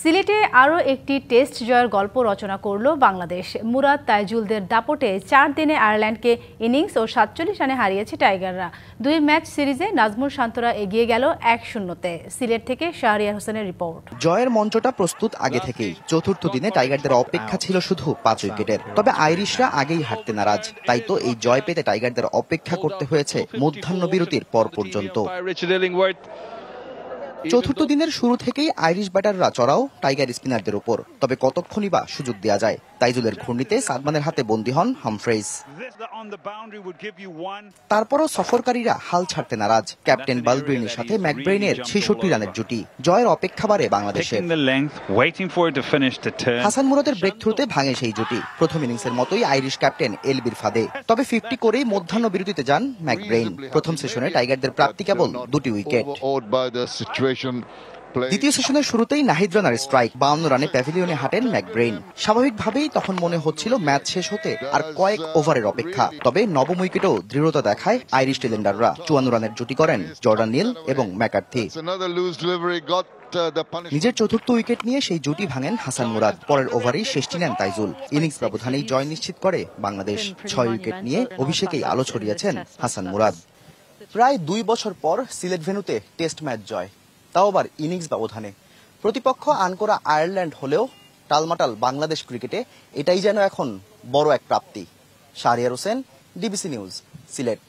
সিলেটে আরও একটি টেস্ট জয়ের গল্প রচনা করল বাংলাদেশ। মুরাদ তাইজুলদের দাপটে 4 দিনে আয়ারল্যান্ডকে ইনিংস ও 47 রানে হারিয়েছে টাইগাররা। 2 ম্যাচ সিরিজে নাজমুল শান্তরা এগিয়ে গেল 1-0-তে। সিলেট থেকে শাহরিয়ার হোসেনের রিপোর্ট। জয়ের মঞ্চটা প্রস্তুত আগে থেকেই। চতুর্থ দিনে টাইগারদের অপেক্ষা ছিল শুধু 5 উইকেটের। তবে আইরিশরা আগেই হারতে নারাজ। তাই তো এই জয় পেতে টাইগারদের অপেক্ষা করতে হয়েছে মধ্যাহ্ন বিরতির পর পর্যন্ত। চতুর্থ দিনের শুরু থেকেই আইরিশ ব্যাটাররা চড়াও টাইগার স্পিনারদের উপর। তবে কতক্ষণই বা সুযোগ দেয়া যায়। তাইজুলের ঘূর্ণিতে সাদমানের হাতে বন্দী হন হামফ্রেজ। তারপরও সফরকারীরা হাল ছাড়তে নারাজ। ক্যাপ্টেন বালব্রেইনের সাথে ম্যাকব্রেইনের 66 রানের জুটি। জয়ের অপেক্ষা বাড়ে বাংলাদেশের। হাসান মুরাদের ব্রেক থ্রুতে ভাঙে সেই জুটি। প্রথম ইনিংসের মতোই আইরিশ ক্যাপ্টেন এলবির ফাঁদে। তবে 50 করেই মধ্যাহ্ন বিরতিতে যান ম্যাকব্রেইন। প্রথম সেশনে টাইগারদের প্রাপ্তি কেবল 2টি উইকেট। দ্বিতীয় সেশনের শুরুতেই নাহিদ রানার স্ট্রাইক। 52 রানে প্যাভিলিয়নে হাঁটেন ম্যাকব্রেইন। স্বাভাবিকভাবেই তখন মনে হচ্ছিল ম্যাচ শেষ হতে আর কয়েক ওভারের অপেক্ষা। তবে নবম উইকেটেও দৃঢ়তা দেখায় আইরিশ টেলেন্ডাররা। 54 রানের জুটি করেন জর্ডান নীল এবং ম্যাকার্থি। নিজের চতুর্থ উইকেট নিয়ে সেই জুটি ভাঙেন হাসান মুরাদ। পরের ওভারেই শেষটি নেন তাইজুল। ইনিংস ব্যবধানেই জয় নিশ্চিত করে বাংলাদেশ। 6 উইকেট নিয়ে অভিষেকেই আলো ছড়িয়েছেন হাসান মুরাদ। প্রায় 2 বছর পর সিলেট ভেন্যুতে টেস্ট ম্যাচ জয়, তাও আবার ইনিংস ব্যবধানে। প্রতিপক্ষ আনকোরা আয়ারল্যান্ড হলেও টালমাটাল বাংলাদেশ ক্রিকেটে এটাই যেন এখন বড় এক প্রাপ্তি। Shahriar Hossain, DBC news, Sylhet.